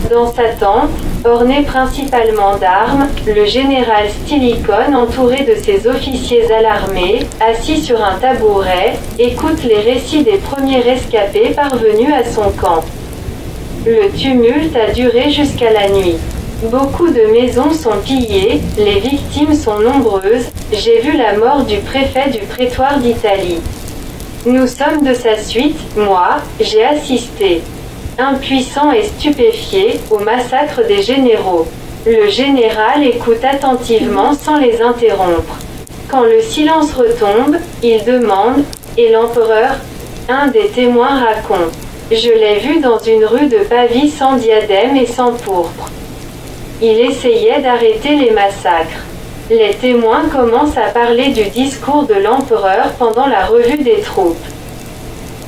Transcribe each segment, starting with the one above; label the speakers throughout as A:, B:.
A: Dans sa tente, ornée principalement d'armes, le général Stilicone, entouré de ses officiers alarmés, assis sur un tabouret, écoute les récits des premiers rescapés parvenus à son camp. Le tumulte a duré jusqu'à la nuit. Beaucoup de maisons sont pillées, les victimes sont nombreuses, j'ai vu la mort du préfet du prétoire d'Italie. Nous sommes de sa suite, moi, j'ai assisté. Impuissant et stupéfié, au massacre des généraux. Le général écoute attentivement sans les interrompre. Quand le silence retombe, il demande « Et l'empereur ?» Un des témoins raconte. Je l'ai vu dans une rue de Pavie sans diadème et sans pourpre. Il essayait d'arrêter les massacres. Les témoins commencent à parler du discours de l'empereur pendant la revue des troupes.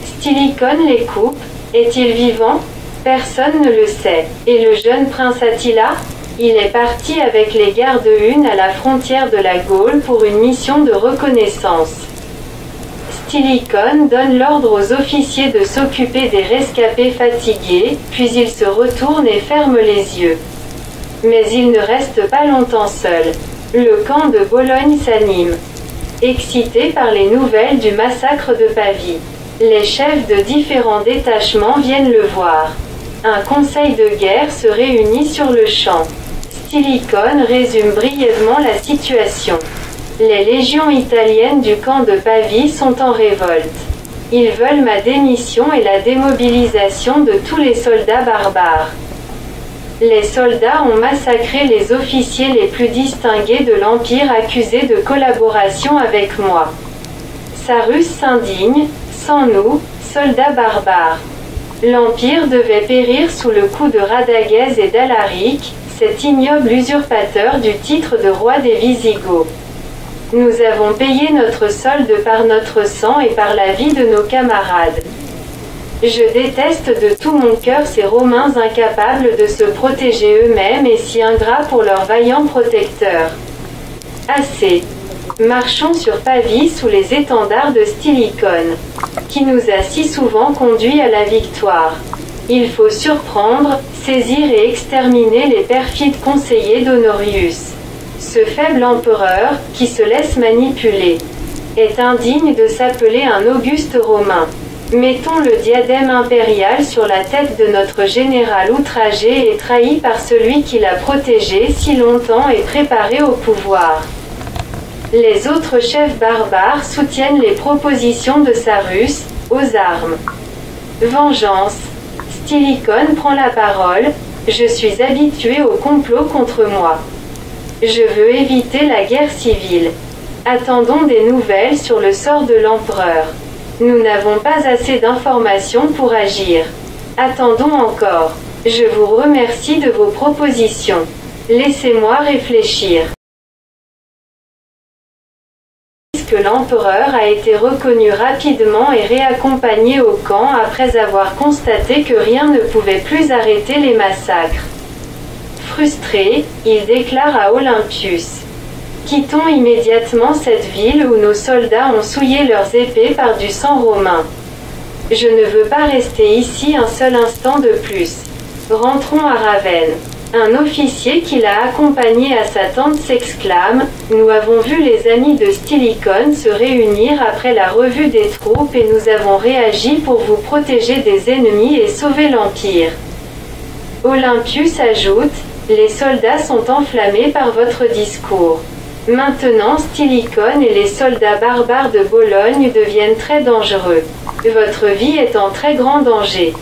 A: Stilicone les coupe. Est-il vivant? Personne ne le sait. Et le jeune prince Attila? Il est parti avec les gardes une à la frontière de la Gaule pour une mission de reconnaissance. Stilicone donne l'ordre aux officiers de s'occuper des rescapés fatigués, puis il se retourne et ferme les yeux. Mais il ne reste pas longtemps seul. Le camp de Bologne s'anime. Excité par les nouvelles du massacre de Pavie, les chefs de différents détachements viennent le voir. Un conseil de guerre se réunit sur le champ. Stilicone résume brièvement la situation. Les légions italiennes du camp de Pavie sont en révolte. Ils veulent ma démission et la démobilisation de tous les soldats barbares. Les soldats ont massacré les officiers les plus distingués de l'Empire accusés de collaboration avec moi. Sarus s'indigne. Sans nous, soldats barbares. L'Empire devait périr sous le coup de Radagès et d'Alaric, cet ignoble usurpateur du titre de roi des Visigoths. Nous avons payé notre solde par notre sang et par la vie de nos camarades. Je déteste de tout mon cœur ces Romains incapables de se protéger eux-mêmes et si ingrats pour leurs vaillants protecteurs. Assez. Marchons sur Pavie sous les étendards de Stilicone, qui nous a si souvent conduits à la victoire. Il faut surprendre, saisir et exterminer les perfides conseillers d'Honorius. Ce faible empereur, qui se laisse manipuler, est indigne de s'appeler un Auguste romain. Mettons le diadème impérial sur la tête de notre général outragé et trahi par celui qui l'a protégé si longtemps et préparé au pouvoir. Les autres chefs barbares soutiennent les propositions de Sarus, aux armes. Vengeance. Stilicone prend la parole. Je suis habitué au complot contre moi. Je veux éviter la guerre civile. Attendons des nouvelles sur le sort de l'empereur. Nous n'avons pas assez d'informations pour agir. Attendons encore. Je vous remercie de vos propositions. Laissez-moi réfléchir. Que l'empereur a été reconnu rapidement et réaccompagné au camp après avoir constaté que rien ne pouvait plus arrêter les massacres. Frustré, il déclare à Olympius. Quittons immédiatement cette ville où nos soldats ont souillé leurs épées par du sang romain. Je ne veux pas rester ici un seul instant de plus. Rentrons à Ravenne. Un officier qui l'a accompagné à sa tente s'exclame « Nous avons vu les amis de Stilicone se réunir après la revue des troupes et nous avons réagi pour vous protéger des ennemis et sauver l'Empire. » Olympius ajoute « Les soldats sont enflammés par votre discours. Maintenant Stilicone et les soldats barbares de Bologne deviennent très dangereux. Votre vie est en très grand danger.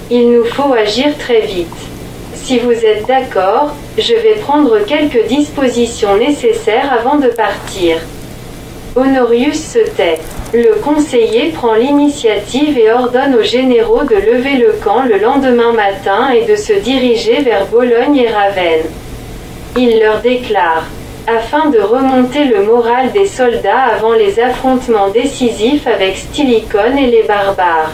A: Il nous faut agir très vite. Si vous êtes d'accord, je vais prendre quelques dispositions nécessaires avant de partir. » Honorius se tait. Le conseiller prend l'initiative et ordonne aux généraux de lever le camp le lendemain matin et de se diriger vers Bologne et Ravenne. Il leur déclare, afin de remonter le moral des soldats avant les affrontements décisifs avec Stilicone et les barbares.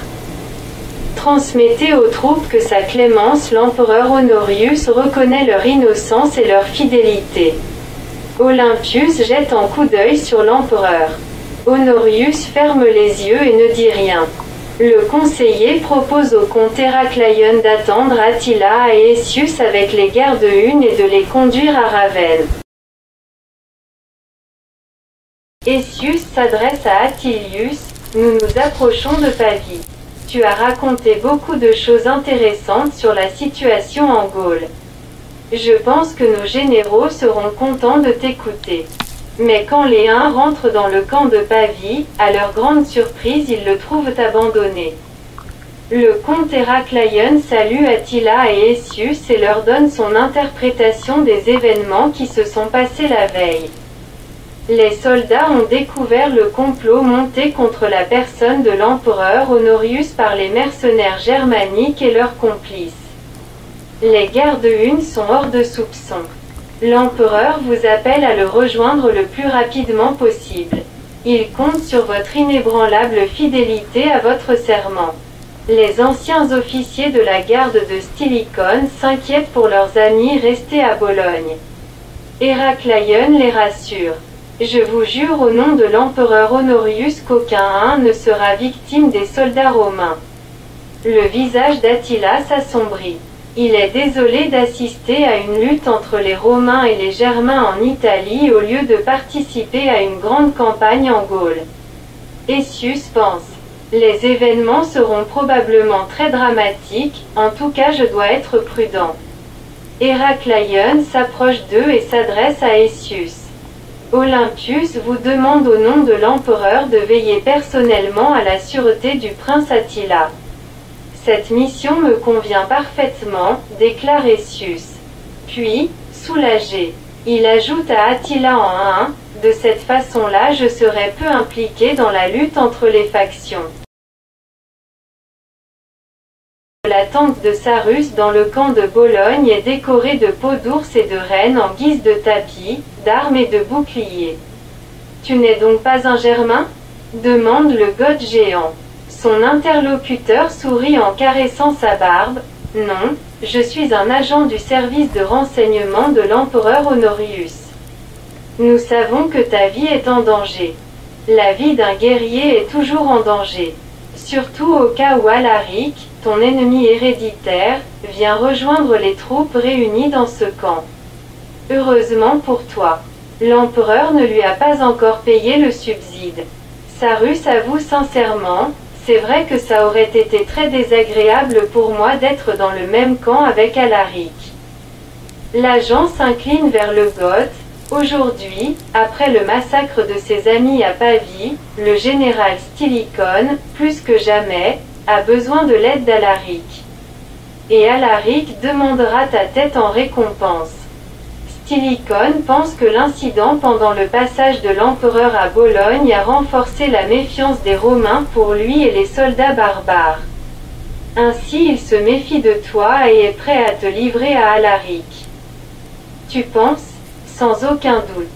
A: Transmettez aux troupes que sa clémence l'empereur Honorius reconnaît leur innocence et leur fidélité. Olympius jette un coup d'œil sur l'empereur. Honorius ferme les yeux et ne dit rien. Le conseiller propose au comte Héracleion d'attendre Attila et Essius avec les gardes une et de les conduire à Ravenne. Essius s'adresse à Attilius, nous nous approchons de Pavie. Tu as raconté beaucoup de choses intéressantes sur la situation en Gaule. Je pense que nos généraux seront contents de t'écouter. Mais quand les Huns rentrent dans le camp de Pavie, à leur grande surprise ils le trouvent abandonné. Le comte Héracleion salue Attila et Essius et leur donne son interprétation des événements qui se sont passés la veille. Les soldats ont découvert le complot monté contre la personne de l'empereur Honorius par les mercenaires germaniques et leurs complices. Les gardes une sont hors de soupçon. L'empereur vous appelle à le rejoindre le plus rapidement possible. Il compte sur votre inébranlable fidélité à votre serment. Les anciens officiers de la garde de Stilicone s'inquiètent pour leurs amis restés à Bologne. Héracleion les rassure. Je vous jure au nom de l'empereur Honorius qu'aucun Hun ne sera victime des soldats romains. Le visage d'Attila s'assombrit. Il est désolé d'assister à une lutte entre les Romains et les Germains en Italie au lieu de participer à une grande campagne en Gaule. Essius pense. Les événements seront probablement très dramatiques, en tout cas je dois être prudent. Héracleion s'approche d'eux et s'adresse à Essius. Olympius vous demande au nom de l'empereur de veiller personnellement à la sûreté du prince Attila. Cette mission me convient parfaitement, déclare Essius. Puis, soulagé, il ajoute à Attila en un, de cette façon-là je serai peu impliqué dans la lutte entre les factions. La tente de Sarus dans le camp de Bologne est décorée de peaux d'ours et de rennes en guise de tapis, d'armes et de boucliers. Tu n'es donc pas un Germain ? Demande le Goth géant. Son interlocuteur sourit en caressant sa barbe. Non, je suis un agent du service de renseignement de l'empereur Honorius. Nous savons que ta vie est en danger. La vie d'un guerrier est toujours en danger. Surtout au cas où Alaric, ton ennemi héréditaire, vient rejoindre les troupes réunies dans ce camp. Heureusement pour toi, l'empereur ne lui a pas encore payé le subside. Sarus avoue sincèrement, c'est vrai que ça aurait été très désagréable pour moi d'être dans le même camp avec Alaric. L'agent s'incline vers le Goth. Aujourd'hui, après le massacre de ses amis à Pavie, le général Stilicone, plus que jamais, a besoin de l'aide d'Alaric. Et Alaric demandera ta tête en récompense. Stilicone pense que l'incident pendant le passage de l'empereur à Bologne a renforcé la méfiance des Romains pour lui et les soldats barbares. Ainsi il se méfie de toi et est prêt à te livrer à Alaric. Tu penses ? Sans aucun doute.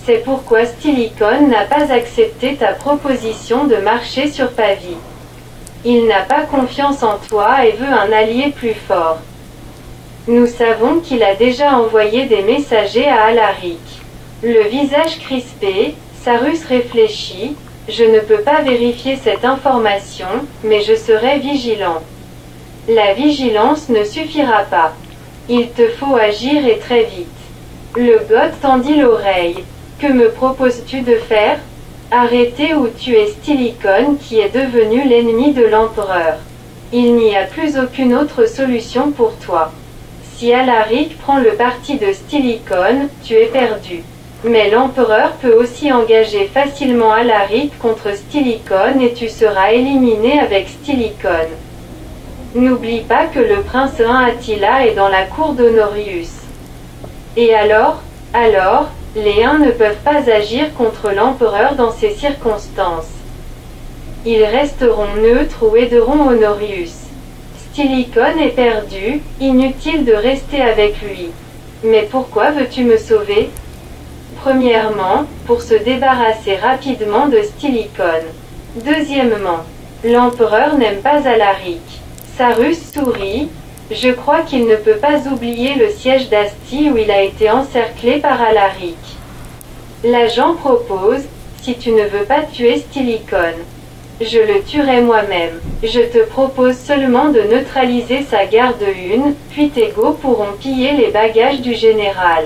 A: C'est pourquoi Stilicone n'a pas accepté ta proposition de marcher sur Pavie. Il n'a pas confiance en toi et veut un allié plus fort. Nous savons qu'il a déjà envoyé des messagers à Alaric. Le visage crispé, Sarus réfléchit. Je ne peux pas vérifier cette information, mais je serai vigilant. La vigilance ne suffira pas. Il te faut agir et très vite. Le Goth tendit l'oreille. Que me proposes-tu de faire ? Arrêter ou tuer Stilicone qui est devenu l'ennemi de l'empereur. Il n'y a plus aucune autre solution pour toi. Si Alaric prend le parti de Stilicone, tu es perdu. Mais l'empereur peut aussi engager facilement Alaric contre Stilicone et tu seras éliminé avec Stilicone. N'oublie pas que le prince Hun Attila est dans la cour d'Honorius. Et alors, les Huns ne peuvent pas agir contre l'empereur dans ces circonstances. Ils resteront neutres ou aideront Honorius. Stilicone est perdu, inutile de rester avec lui. Mais pourquoi veux-tu me sauver ? Premièrement, pour se débarrasser rapidement de Stilicone. Deuxièmement, l'empereur n'aime pas Alaric. Sarus sourit. Je crois qu'il ne peut pas oublier le siège d'Asti où il a été encerclé par Alaric. L'agent propose, si tu ne veux pas tuer Stilicone. je le tuerai moi-même. Je te propose seulement de neutraliser sa garde une, puis tes go pourront piller les bagages du général.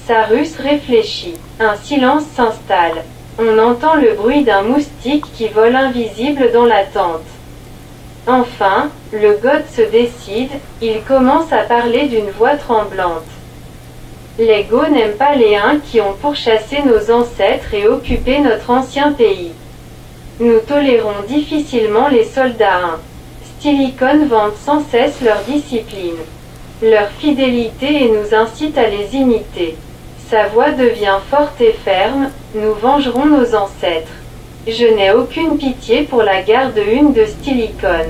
A: Sarus réfléchit. Un silence s'installe. On entend le bruit d'un moustique qui vole invisible dans la tente. Enfin, le god se décide, il commence à parler d'une voix tremblante. Les Go n'aiment pas les Huns qui ont pourchassé nos ancêtres et occupé notre ancien pays. Nous tolérons difficilement les soldats Huns. Stilicon vante sans cesse leur discipline, leur fidélité et nous incite à les imiter. Sa voix devient forte et ferme, nous vengerons nos ancêtres. Je n'ai aucune pitié pour la garde une de Stilicon.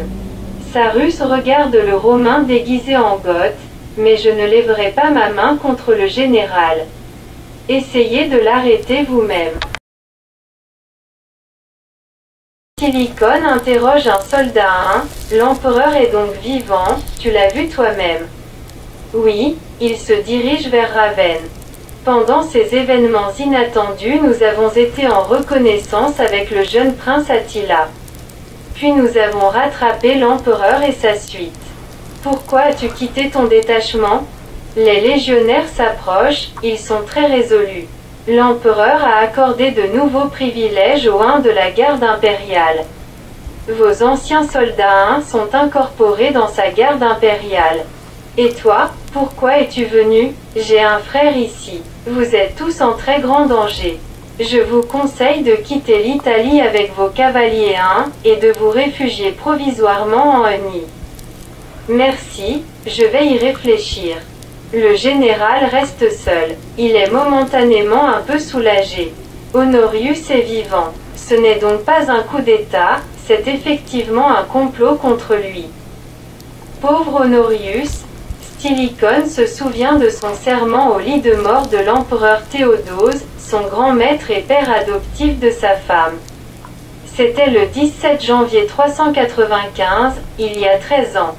A: Sarus regarde le Romain déguisé en goth, mais je ne lèverai pas ma main contre le général. Essayez de l'arrêter vous-même. Stilicon interroge un soldat l'empereur est donc vivant, tu l'as vu toi-même? Oui, il se dirige vers Ravenne. Pendant ces événements inattendus, nous avons été en reconnaissance avec le jeune prince Attila. Puis nous avons rattrapé l'empereur et sa suite. Pourquoi as-tu quitté ton détachement? Les légionnaires s'approchent, ils sont très résolus. L'empereur a accordé de nouveaux privilèges aux Huns de la garde impériale. Vos anciens soldats sont incorporés dans sa garde impériale. Et toi, pourquoi es-tu venu? J'ai un frère ici. Vous êtes tous en très grand danger. Je vous conseille de quitter l'Italie avec vos cavaliers et de vous réfugier provisoirement en Hunie. Merci, je vais y réfléchir. Le général reste seul. Il est momentanément un peu soulagé. Honorius est vivant. Ce n'est donc pas un coup d'État, c'est effectivement un complot contre lui. Pauvre Honorius, Stilicon se souvient de son serment au lit de mort de l'empereur Théodose, son grand maître et père adoptif de sa femme. C'était le 17 janvier 395, il y a 13 ans.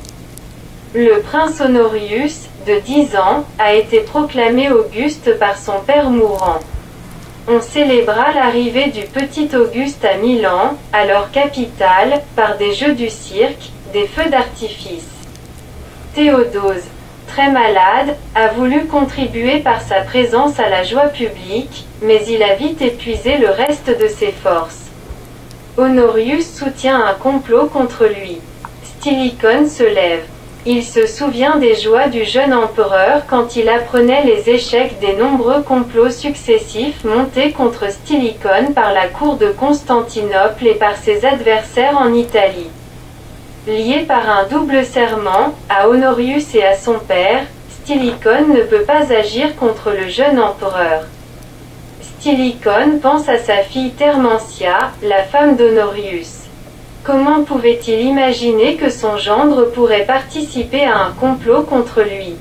A: Le prince Honorius, de 10 ans, a été proclamé Auguste par son père mourant. On célébra l'arrivée du petit Auguste à Milan, alors capitale, par des jeux du cirque, des feux d'artifice. Théodose, très malade, a voulu contribuer par sa présence à la joie publique, mais il a vite épuisé le reste de ses forces. Honorius soutient un complot contre lui. Stilicon se lève. Il se souvient des joies du jeune empereur quand il apprenait les échecs des nombreux complots successifs montés contre Stilicon par la cour de Constantinople et par ses adversaires en Italie. Lié par un double serment, à Honorius et à son père, Stilicon ne peut pas agir contre le jeune empereur. Stilicon pense à sa fille Thermantia, la femme d'Honorius. Comment pouvait-il imaginer que son gendre pourrait participer à un complot contre lui?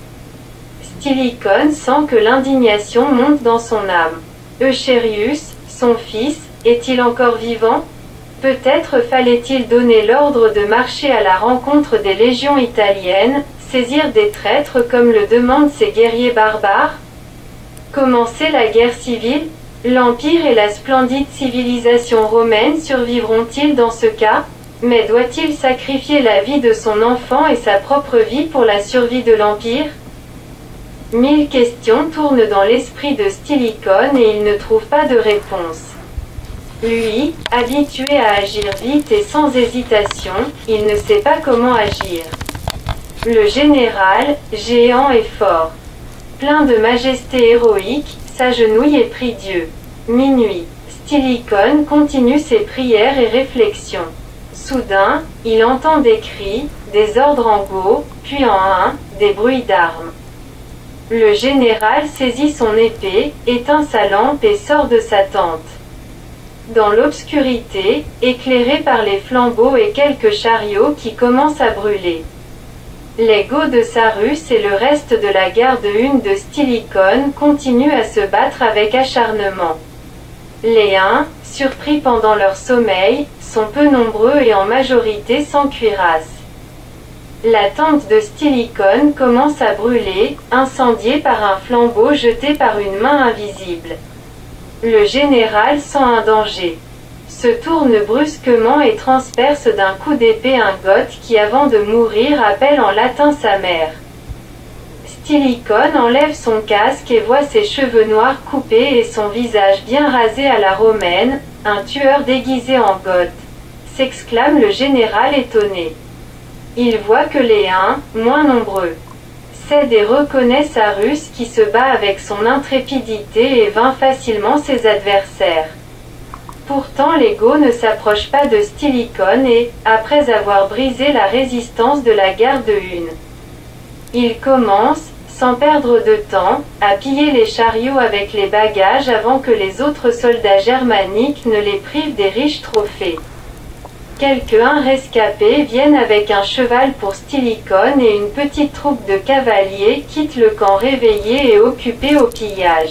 A: Stilicon sent que l'indignation monte dans son âme. Eucherius, son fils, est-il encore vivant? Peut-être fallait-il donner l'ordre de marcher à la rencontre des légions italiennes, saisir des traîtres comme le demandent ces guerriers barbares? Commencer la guerre civile? L'Empire et la splendide civilisation romaine survivront-ils dans ce cas? Mais doit-il sacrifier la vie de son enfant et sa propre vie pour la survie de l'Empire? 1000 questions tournent dans l'esprit de Stilicon et il ne trouve pas de réponse. Lui, habitué à agir vite et sans hésitation, il ne sait pas comment agir. Le général, géant et fort, plein de majesté héroïque, s'agenouille et prie Dieu. Minuit. Stilicon continue ses prières et réflexions. Soudain, il entend des cris, des ordres en go, puis en des bruits d'armes. Le général saisit son épée, éteint sa lampe et sort de sa tente. Dans l'obscurité, éclairé par les flambeaux et quelques chariots qui commencent à brûler, les Go de Sarus et le reste de la garde une de Stilicon continuent à se battre avec acharnement. Les Huns, surpris pendant leur sommeil, sont peu nombreux et en majorité sans cuirasse. La tente de Stilicon commence à brûler, incendiée par un flambeau jeté par une main invisible. Le général sent un danger. se tourne brusquement et transperce d'un coup d'épée un goth qui avant de mourir appelle en latin sa mère. Stilicone enlève son casque et voit ses cheveux noirs coupés et son visage bien rasé à la romaine, un tueur déguisé en goth, s'exclame le général étonné. Il voit que les Huns, moins nombreux, cèdent et reconnaissent Sarus qui se bat avec son intrépidité et vainc facilement ses adversaires. Pourtant les Goths ne s'approchent pas de Stilicone et, après avoir brisé la résistance de la garde Hune, ils commencent, sans perdre de temps, à piller les chariots avec les bagages avant que les autres soldats germaniques ne les privent des riches trophées. Quelques Huns rescapés viennent avec un cheval pour Stilicone et une petite troupe de cavaliers quitte le camp réveillé et occupé au pillage.